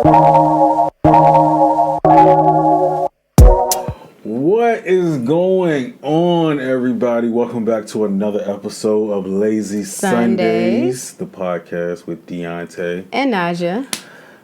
What is going on, everybody? Welcome back to another episode of Lazy Sundays, the podcast with Dionte and NiJa.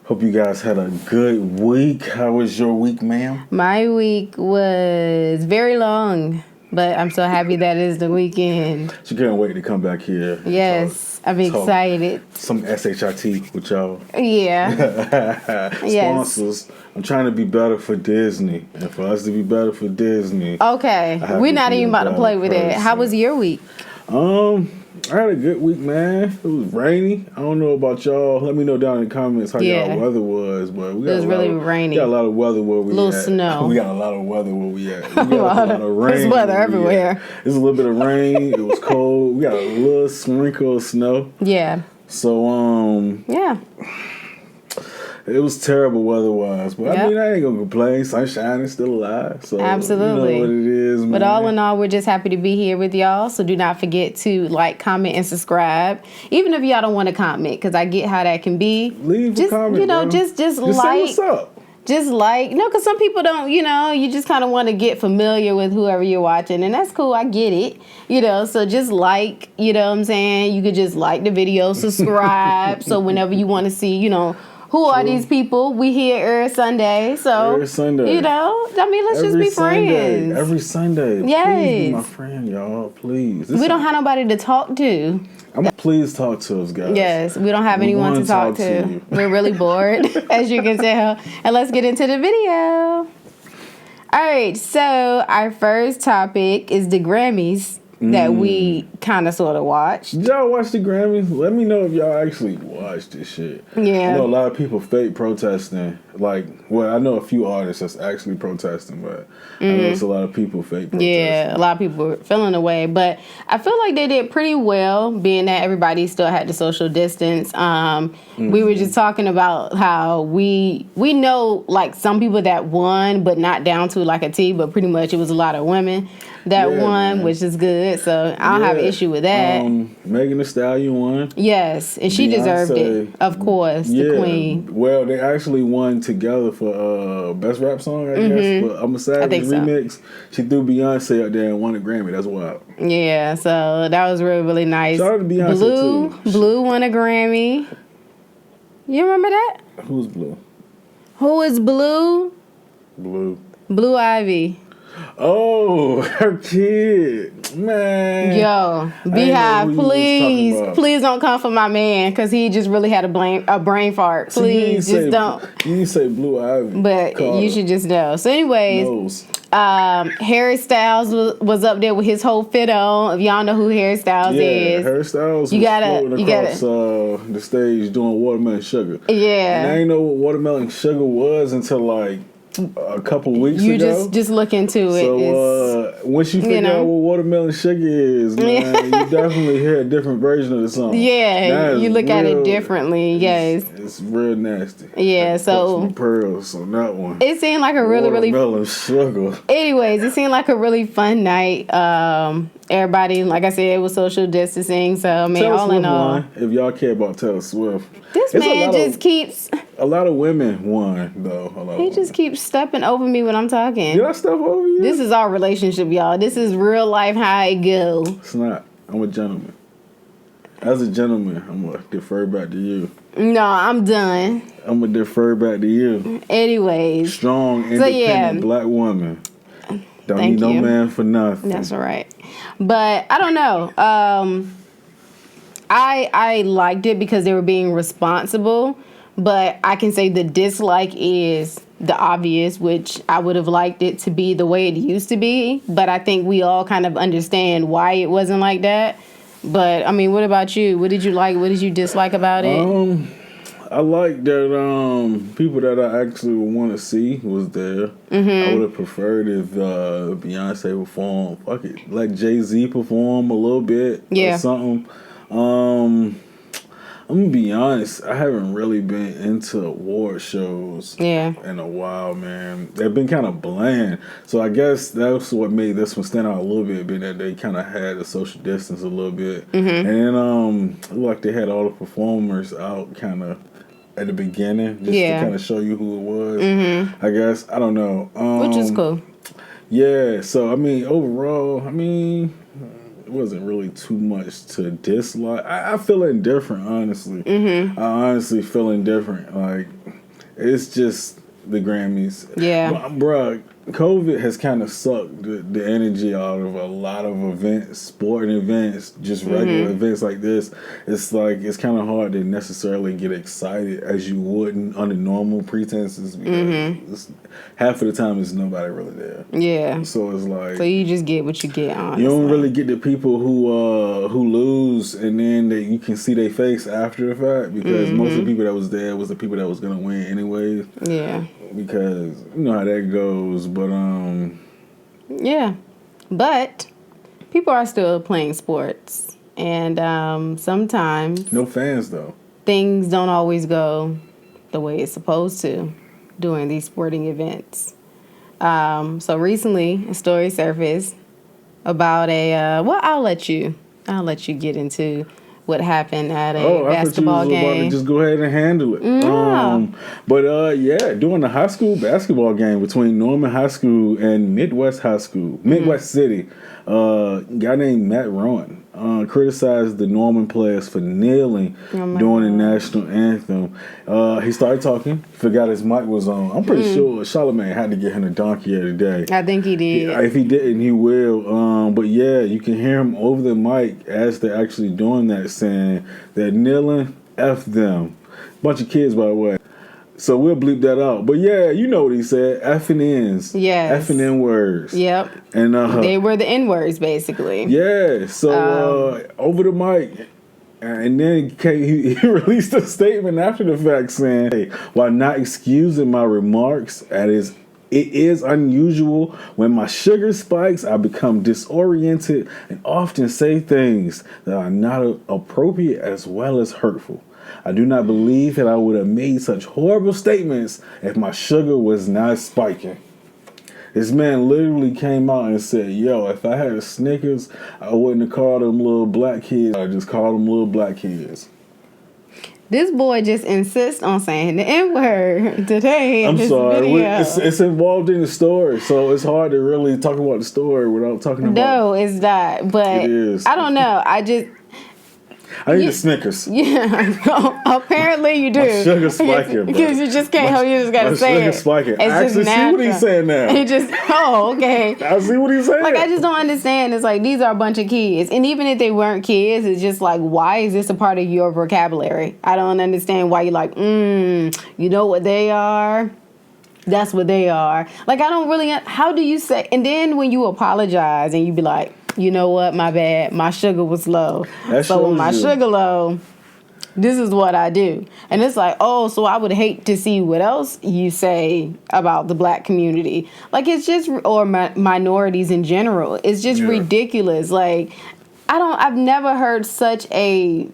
Hope you guys had a good week. How was your week, ma'am? My week was very long, but I'm so happy that it is the weekend. She can't wait to come back here. Yes, I'm excited. Some SHIT with y'all. Yeah. Sponsors. Yes. I'm trying to be better for Disney. And for us to be better for Disney. Okay. We're not even about to play with that. How was your week? I had a good week, man. It was rainy. I don't know about y'all. Let me know down in the comments how y'all weather was. But we got it was really rainy. We got a lot of weather where we at. Little snow. We got a lot of weather where we at. We got a lot of rain. There's weather everywhere. There's a little bit of rain. It was cold. We got a little sprinkle of snow. Yeah. So, yeah. It was terrible weather-wise, but I mean, I ain't gonna complain. Sunshine is still alive, so absolutely. You know what it is, man. But all in all, we're just happy to be here with y'all. So do not forget to like, comment, and subscribe. Even if y'all don't want to comment, because I get how that can be. Leave a comment, you know, bro. just say like. What's up? Just like, because some people don't, you just kind of want to get familiar with whoever you're watching, and that's cool. I get it, so just like, you know what I'm saying? You could just like the video, subscribe, so whenever you want to see, who are these people? We here every Sunday, so every Sunday. Let's just be friends. Every Sunday. Yes. Please be my friend, y'all. Please. We don't have nobody to talk to. Please talk to us, guys. Yes, we don't have anyone to talk to. We're really bored, as you can tell. And let's get into the video. All right, so our first topic is the Grammys that we kind of sort of watched. Did y'all watch the Grammys? Let me know if y'all actually watched this shit. Yeah. I know a lot of people fake protesting. I know a few artists that's actually protesting, but I know it's a lot of people fake protesting. Yeah, a lot of people were feeling away. But I feel like they did pretty well, being that everybody still had the social distance. We were just talking about how we know, like, some people that won, but not down to, like, a T, but pretty much it was a lot of women that won, man. Which is good. So I don't have an issue with that. Megan Thee Stallion won. Yes, and she deserved it, of course, the queen. Well, they actually won together for Best Rap Song, I guess. But I'm a Savage remix. She threw Beyonce out there and won a Grammy. That's wild. Yeah, so that was really, really nice. Shout out to Beyonce, too. Blue won a Grammy. You remember that? Who's Blue? Who is Blue? Blue Ivy. Oh, her kid, man. Yo, Beehive, please don't come for my man, because he just really had a brain fart. Please, just don't. You didn't say Blue Ivy, but you should just know. So, anyways, Harry Styles was up there with his whole fit on. If y'all know who Harry Styles is, Harry Styles was floating across the stage doing Watermelon Sugar. Yeah, and I didn't know what Watermelon Sugar was until like a couple weeks ago. You just look into it. So once you figure out what Watermelon Sugar is, man, you definitely hear a different version of the song. Yeah, you look at it differently. Yes, it's real nasty. Yeah, so some pearls on that one. It seemed like a really Watermelon Sugar. Anyways, it seemed like a really fun night. Everybody, like I said, it was social distancing. So I mean, all in all, if y'all care about Taylor Swift, this man just keeps. A lot of women won, though. He just keeps stepping over me when I'm talking. Did I step over you? This is our relationship, y'all. This is real life how it go. It's not. I'm a gentleman. As a gentleman, I'm going to defer back to you. No, I'm done. I'm going to defer back to you. Anyways. Strong, independent black woman. Don't need no man for nothing. That's all right. But I don't know. I liked it because they were being responsible. But I can say the dislike is the obvious, which I would have liked it to be the way it used to be. But I think we all kind of understand why it wasn't like that. But, I mean, what about you? What did you like? What did you dislike about it? I like that people that I actually would want to see was there. I would have preferred if Beyonce performed. Fuck it. Let Jay-Z perform a little bit or something. I'm gonna be honest, I haven't really been into award shows in a while, man. They've been kind of bland. So I guess that's what made this one stand out a little bit, being that they kind of had a social distance a little bit. And then it looked like they had all the performers out kind of at the beginning, just Yeah. to kind of show you who it was. I guess I don't know, Which is cool. Yeah, so I mean, overall, I mean, it wasn't really too much to dislike. I feel indifferent, honestly. I honestly feel indifferent. Like, it's just the Grammys. Yeah. But, bruh, COVID has kind of sucked the energy out of a lot of events, sporting events, just regular events like this. It's like, it's kind of hard to necessarily get excited as you would under normal pretenses because half of the time there's nobody really there. Yeah. So it's like, So you just get what you get, honestly. you don't really get the people who lose and then you can see their face after the fact because most of the people that was there was the people that was going to win anyways. Yeah. Because you know how that goes, but yeah, but people are still playing sports, and sometimes no fans though. Things don't always go the way it's supposed to during these sporting events. So recently, a story surfaced about I'll let you get into what happened at a basketball game. About to just go ahead and handle it. During the high school basketball game between Norman High School and Midwest City, a guy named Matt Rowan criticized the Norman players for kneeling during the national anthem. He started talking, forgot his mic was on. I'm pretty sure Charlamagne had to get him a donkey of the day. I think he did. If he didn't, he will. But yeah, you can hear him over the mic as they're actually doing that, saying they're kneeling, F them. Bunch of kids, by the way. So we'll bleep that out. But yeah, you know what he said. F and N's. Yes. F and N words. Yep. And they were the N words, basically. Yeah. So over the mic. And then he released a statement after the fact saying, hey, while not excusing my remarks, it is unusual when my sugar spikes, I become disoriented and often say things that are not appropriate as well as hurtful. I do not believe that I would have made such horrible statements if my sugar was not spiking. This man literally came out and said, yo, if I had a Snickers, I wouldn't have called them little black kids. I just called them little black kids. This boy just insists on saying the N-word today in this video. It's involved in the story, so it's hard to really talk about the story without talking about it. No, it's not. But it is. I don't know. I need a Snickers. Yeah, apparently you do. My sugar spiking, because you just can't help. You just gotta say it. My sugar spiking. It's I actually see what he's saying now. He just okay. I see what he's saying. Like I just don't understand. It's like these are a bunch of kids, and even if they weren't kids, it's just like why is this a part of your vocabulary? I don't understand why you're like, you know what they are. That's what they are. Like I don't really. How do you say? And then when you apologize and you be like, you know what? My bad. My sugar was low. So when my sugar low, this is what I do. And it's like, oh, so I would hate to see what else you say about the black community. Like it's just, or minorities in general. It's just ridiculous. Like I've never heard such a,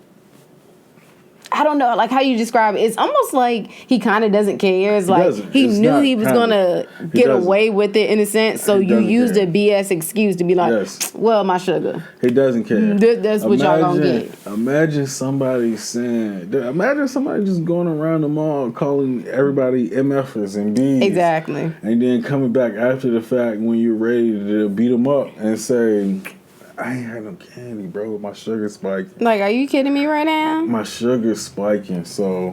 I don't know, like how you describe it. It's almost like he kind of doesn't care. It's like he knew he was going to get away with it in a sense. So you used a BS excuse to be like, well, my sugar. He doesn't care. That's what y'all going to get. Imagine somebody just going around the mall calling everybody MFers and Bs. Exactly. And then coming back after the fact when you're ready to beat them up and say, I ain't had no candy, bro. My sugar's spiking. Like, are you kidding me right now? My sugar's spiking, so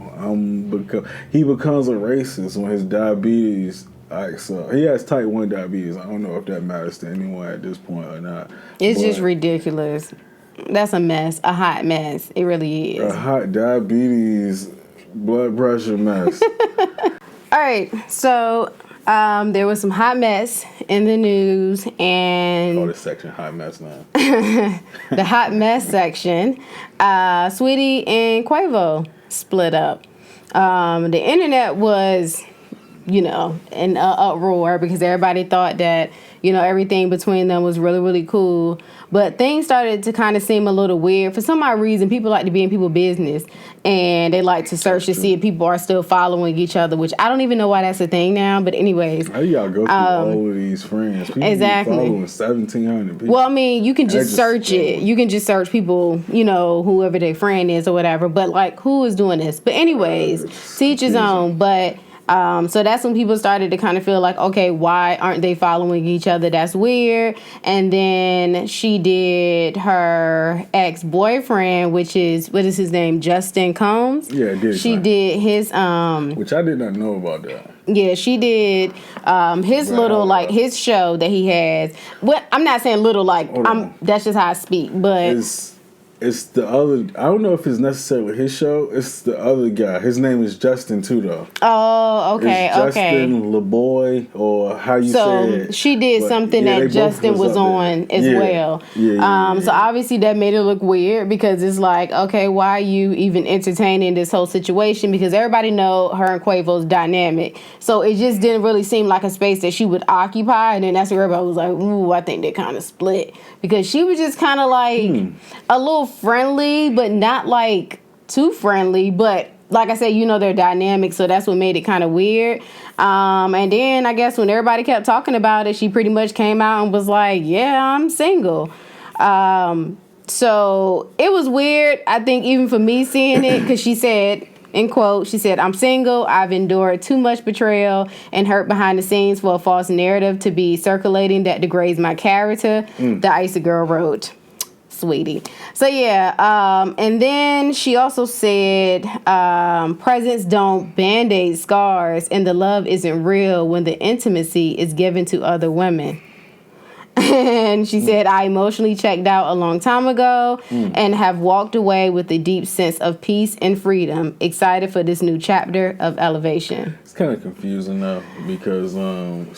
he becomes a racist when his diabetes. He has type 1 diabetes. I don't know if that matters to anyone at this point or not. It's just ridiculous. That's a mess, a hot mess. It really is. A hot diabetes, blood pressure mess. All right, so there was some hot mess in the news, and call this section hot mess now. The hot mess section. Sweetie and Quavo split up. The internet was you know, an uproar because everybody thought that, you know, everything between them was really, really cool. But things started to kind of seem a little weird. For some odd reason, people like to be in people's business, and they like to search to see if people are still following each other, which I don't even know why that's a thing now. But anyways. How y'all go through all of these friends? People exactly. Be following 1,700 people. Well, I mean, you can just search it. You can just search people, you know, whoever their friend is or whatever. But, like, who is doing this? But anyways, to each his own. But... so that's when people started to kind of feel like, okay, why aren't they following each other? That's weird. And then she did her ex-boyfriend, which is, what is his name? Justin Combs? Yeah, she did his, which I did not know about that. Yeah, she did his little, like, his show that he has. What I'm not saying little, like, that's just how I speak, but... It's the other. I don't know if it's necessarily his show. It's the other guy. His name is Justin too, though. Oh, okay, it's Justin LeBoy, or how you say it. So she did something that Justin was on as well. Yeah. So obviously that made it look weird because it's like, okay, why are you even entertaining this whole situation? Because everybody know her and Quavo's dynamic. So it just didn't really seem like a space that she would occupy. And then that's where everybody was like, ooh, I think they kind of split. Because she was just kind of like a little friendly, but not like too friendly. But like I said, you know, their dynamic, so that's what made it kind of weird. And then I guess when everybody kept talking about it, she pretty much came out and was like, yeah, I'm single. So it was weird, I think, even for me seeing it, because she said, in quote, she said, I'm single. I've endured too much betrayal and hurt behind the scenes for a false narrative to be circulating that degrades my character. The Icy Girl wrote. Sweetie. So yeah, and then she also said, presents don't band-aid scars, and the love isn't real when the intimacy is given to other women. And she said, I emotionally checked out a long time ago and have walked away with a deep sense of peace and freedom, excited for this new chapter of elevation. It's kind of confusing though, because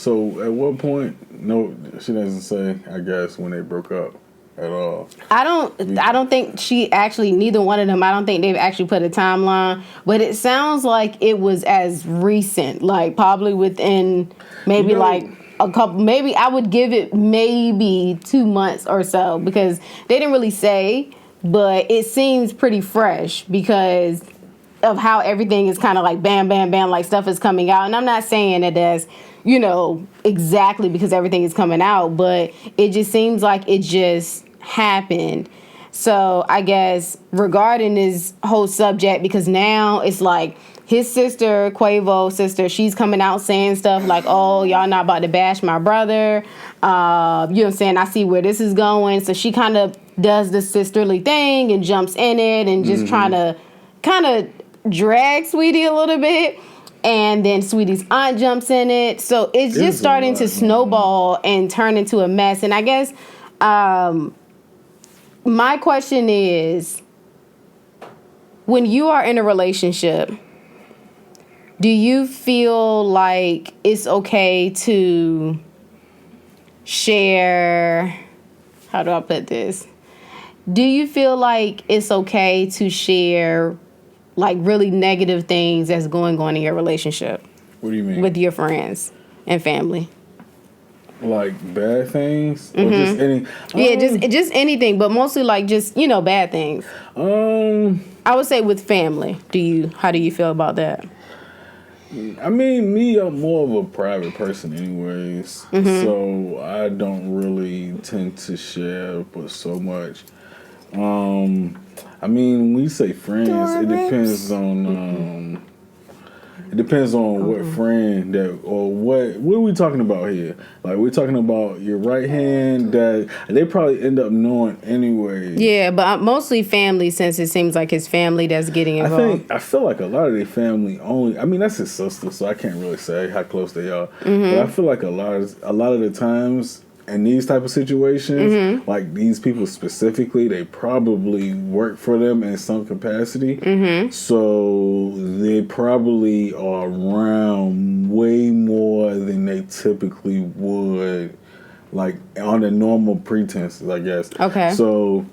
so at what point, no, she doesn't say, I guess, when they broke up. At all. I don't think she actually, neither one of them, I don't think they've actually put a timeline, but it sounds like it was as recent, like probably within maybe like a couple, maybe I would give it maybe 2 months or so, because they didn't really say, but it seems pretty fresh because of how everything is kind of like bam, bam, bam, like stuff is coming out. And I'm not saying that that's, you know, exactly because everything is coming out, but it just seems like it just happened. So I guess regarding this whole subject, because now it's like his sister, Quavo's sister, she's coming out saying stuff like, oh, y'all not about to bash my brother. You know what I'm saying? I see where this is going. So she kind of does the sisterly thing and jumps in it and just trying to kind of drag Sweetie a little bit. And then Sweetie's aunt jumps in it. So it's just starting to snowball and turn into a mess. And I guess my question is, when you are in a relationship, do you feel like it's okay to share, how do I put this? Do you feel like it's okay to share like really negative things that's going on in your relationship? What do you mean? With your friends and family. Like bad things? Or just any... Yeah, just anything, but mostly like just, you know, bad things. I would say with family. How do you feel about that? I mean, me, I'm more of a private person anyways. So I don't really tend to share but so much. I mean, when we say friends, it depends on what friend that, or what are we talking about here? Like, we're talking about your right hand that they probably end up knowing anyway. Yeah, but mostly family, since it seems like his family that's getting involved. I feel like a lot of their family only. I mean, that's his sister, so I can't really say how close they are. But I feel like a lot of the times in these type of situations, like these people specifically, they probably work for them in some capacity. So they probably are around way more than they typically would, like on the normal pretenses, I guess. Okay. So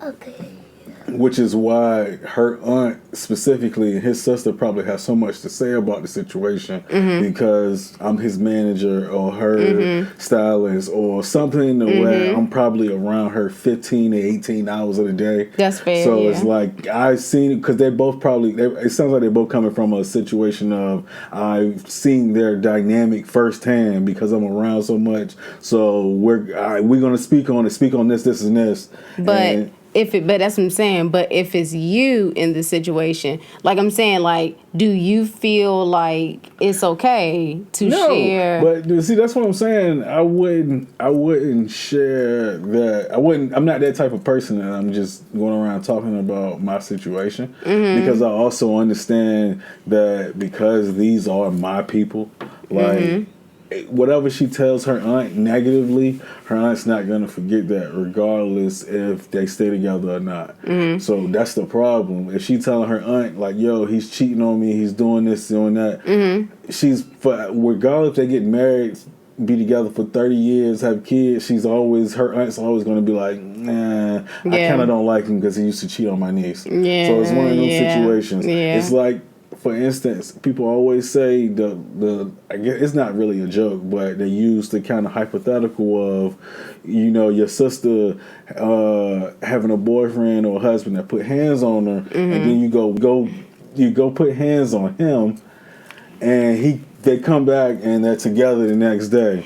which is why her aunt specifically and his sister probably have so much to say about the situation because I'm his manager or her stylist or something the way I'm probably around her 15 to 18 hours of the day. That's fair. So it's like I've seen it because they both it sounds like they're both coming from a situation of I've seen their dynamic firsthand because I'm around so much. So we're gonna speak on this, and this. But but that's what I'm saying. But if it's you in the situation, like I'm saying, like, do you feel like it's okay to share? But see, that's what I'm saying. I wouldn't share that. I'm not that type of person that I'm just going around talking about my situation because I also understand that because these are my people, like. Whatever she tells her aunt negatively, her aunt's not going to forget that regardless if they stay together or not. So that's the problem. If she telling her aunt, like, yo, he's cheating on me, he's doing this, doing that, regardless if they get married, be together for 30 years, have kids, her aunt's always going to be like, nah, I kind of don't like him because he used to cheat on my niece. So it's one of those situations. It's like, for instance, people always say I guess it's not really a joke, but they use the kind of hypothetical of, your sister having a boyfriend or husband that put hands on her, and then you go put hands on him, and they come back and they're together the next day.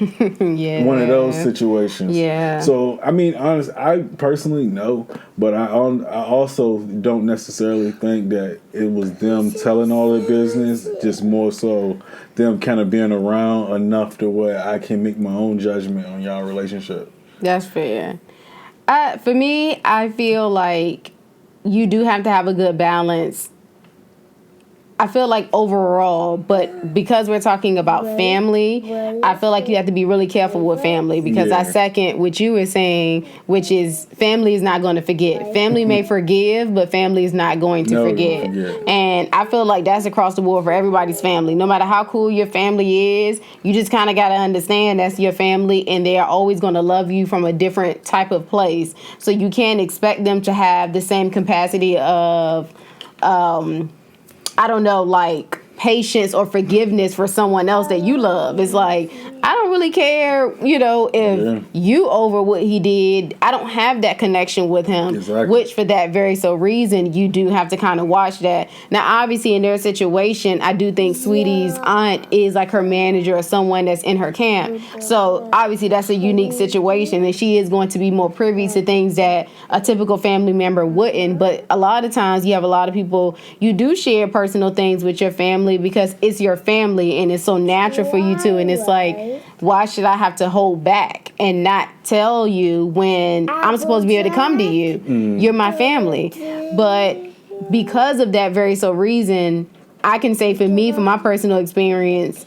One of those situations. So, I mean, honestly, I personally know, but I also don't necessarily think that it was them telling all their business, just more so them kind of being around enough to where I can make my own judgment on y'all relationship. That's fair. For me, I feel like you do have to have a good balance. I feel like overall, but because we're talking about family, I feel like you have to be really careful with family because I second what you were saying, which is family is not going to forget. Family may forgive, but family is not going to forget. And I feel like that's across the board for everybody's family. No matter how cool your family is, you just kind of got to understand that's your family and they are always going to love you from a different type of place. So you can't expect them to have the same capacity of I don't know, like patience or forgiveness for someone else that you love. It's like, I don't really care, if you over what he did. I don't have that connection with him, which for that very so reason, you do have to kind of watch that. Now, obviously, in their situation, I do think Sweetie's aunt is like her manager or someone that's in her camp. So obviously, that's a unique situation, and she is going to be more privy to things that a typical family member wouldn't. But a lot of times, you have a lot of people, you do share personal things with your family because it's your family and it's so natural for you to. And it's like, why should I have to hold back and not tell you when I'm supposed to be able to come to you? You're my family. But because of that very so reason, I can say for me, from my personal experience,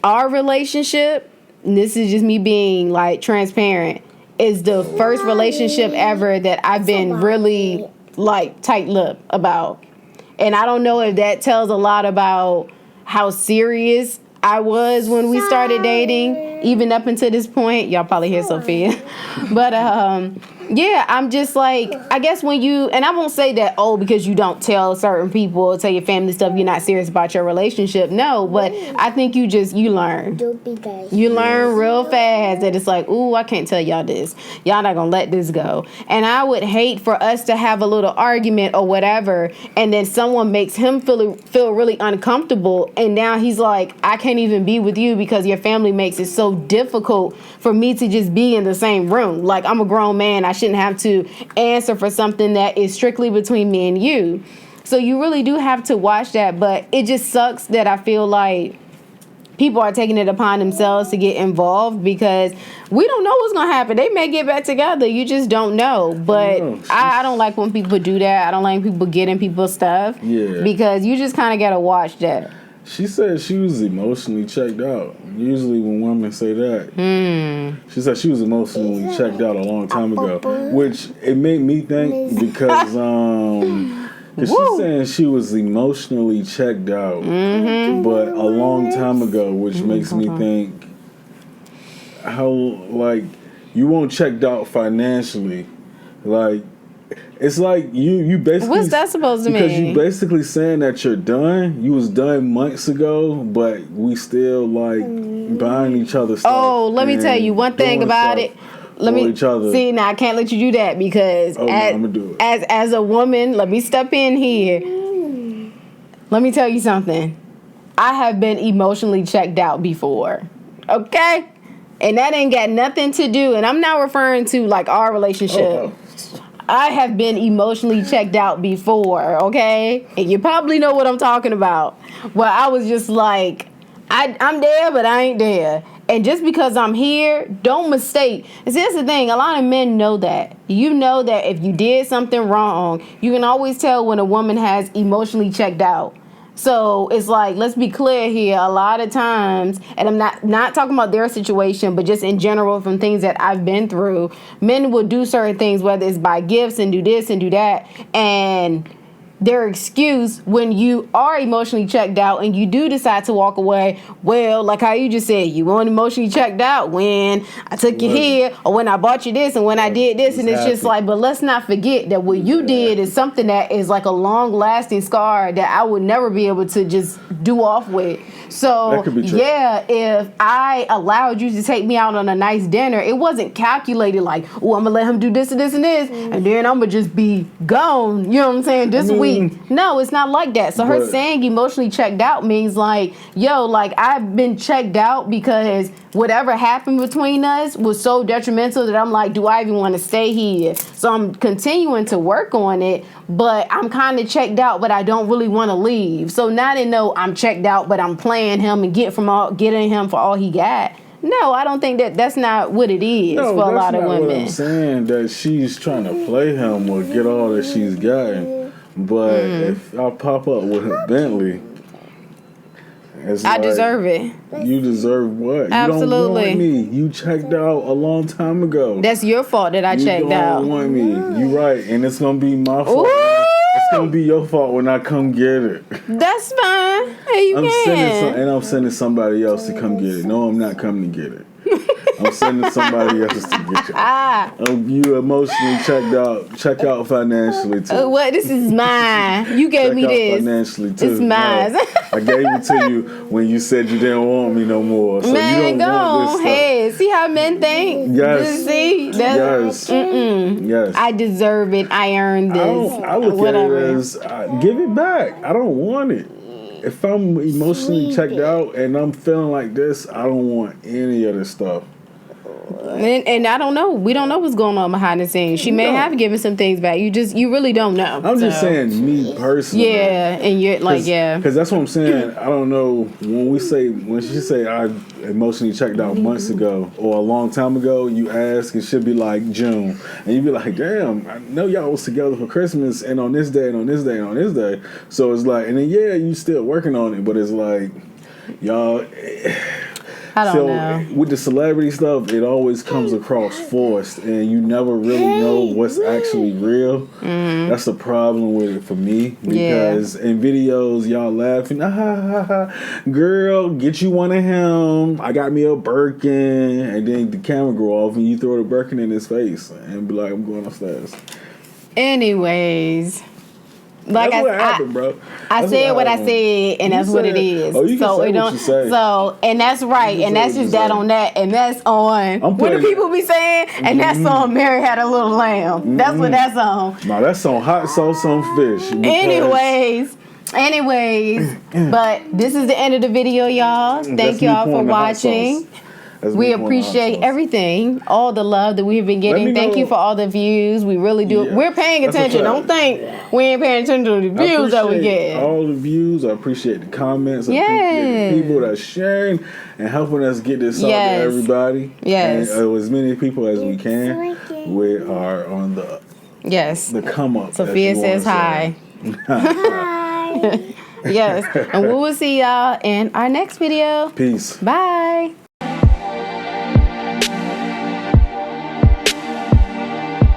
our relationship, and this is just me being like transparent, is the first relationship ever that I've been really like tight-lipped about. And I don't know if that tells a lot about how serious I was when we started dating, even up until this point. Y'all probably hear Sophia. But yeah, I'm just like, I guess when and I won't say that, because you don't tell certain people, tell your family stuff, you're not serious about your relationship. No, but I think you learn. You learn real fast that it's like, ooh, I can't tell y'all this. Y'all not gonna let this go. And I would hate for us to have a little argument or whatever, and then someone makes him feel really uncomfortable, and now he's like, I can't even be with you because your family makes it so difficult for me to just be in the same room. Like, I'm a grown man. I shouldn't have to answer for something that is strictly between me and you. So you really do have to watch that. But it just sucks that I feel like people are taking it upon themselves to get involved because we don't know what's going to happen. They may get back together. You just don't know. But I don't like when people do that. I don't like when people get in people's stuff. Because you just kind of got to watch that. She said she was emotionally checked out. Usually when women say that, she said she was emotionally checked out a long time ago, which it made me think because she's saying she was emotionally checked out, but a long time ago, which makes me think how, like, you weren't checked out financially. Like, It's like you basically. What's that supposed to mean? Because you basically saying that you're done. You was done months ago, but we still like buying each other stuff. Oh, let me tell you one thing about it. Let me see now. I can't let you do that because I'm gonna do it. as a woman, let me step in here. Let me tell you something. I have been emotionally checked out before. Okay? And that ain't got nothing to do, and I'm not referring to like our relationship. I have been emotionally checked out before, okay? And you probably know what I'm talking about. Well, I was just like, I'm there, but I ain't there. And just because I'm here, don't mistake. And see, that's the thing. A lot of men know that. You know that if you did something wrong, you can always tell when a woman has emotionally checked out. So it's like, let's be clear here. A lot of times, and I'm not talking about their situation, but just in general from things that I've been through, men will do certain things, whether it's buy gifts and do this and do that, and their excuse when you are emotionally checked out and you do decide to walk away, well, like how you just said, you weren't emotionally checked out when I took you here or when I bought you this and when I did this, and it's just like, but let's not forget that what you did is something that is like a long-lasting scar that I would never be able to just do off with. So, yeah, if I allowed you to take me out on a nice dinner, it wasn't calculated like, oh, I'm going to let him do this and this and this, and then I'm going to just be gone, you know what I'm saying, this week. No, it's not like that. So her saying emotionally checked out means like, yo, like I've been checked out because whatever happened between us was so detrimental that I'm like, do I even want to stay here? So I'm continuing to work on it, but I'm kind of checked out, but I don't really want to leave. So now they know I'm checked out, but I'm playing him and getting him for all he got. No, I don't think that's not what it is for a lot of women. What I'm saying that she's trying to play him or get all that she's gotten. But if I pop up with a Bentley, it's I deserve it. You deserve what? Absolutely. You don't want me. You checked out a long time ago. That's your fault that I checked out. You don't want me. You right, and it's gonna be my fault. It's gonna be your fault when I come get it. That's fine. Hey, I'm sending somebody else to come get it. No, I'm not coming to get it. I'm sending somebody else to get you. You emotionally check out financially too. What? This is mine. You gave me this. Financially too. It's mine. No, I gave it to you when you said you didn't want me no more. So man, you don't want this hey, see how men think? Yes. See? Yes. I deserve it. I earned this. I look at it as give it back. I don't want it. If I'm emotionally checked out and I'm feeling like this, I don't want any of this stuff. And I don't know. We don't know what's going on behind the scenes. She may have given some things back. You really don't know. I'm just saying, me personally. Yeah, and you're like, because that's what I'm saying. I don't know when she say I emotionally checked out months ago or a long time ago. You ask, it should be like June, and you be like, damn, I know y'all was together for Christmas and on this day and on this day and on this day. So it's like, and then you still working on it, but it's like, y'all. I don't know. With the celebrity stuff, it always comes across forced, and you never really know what's actually real. That's the problem with it for me, because in videos, y'all laughing, girl, get you one of him. I got me a Birkin, and then the camera go off, and you throw the Birkin in his face, and be like, I'm going upstairs. Anyways. Like that's what happened, bro. I said what I said, and that's what it is. Oh, you can say what you say. So, and that's right, and that's just that on that, and that's on. What do people be saying? And that's on Mary Had a Little Lamb. That's what that's on. No, that's on hot sauce on fish. Anyways, but this is the end of the video, y'all. Thank y'all for watching. We appreciate everything, all the love that we've been getting. Thank you for all the views. We really do. Yeah. We're paying attention. Don't think we ain't paying attention to the views that we get. All the views. I appreciate the comments. I appreciate the people that are sharing and helping us get this out to everybody. Yes. And as many people as we can. We are on the the come up. Sophia says hi. Yes. And we will see y'all in our next video. Peace. Bye.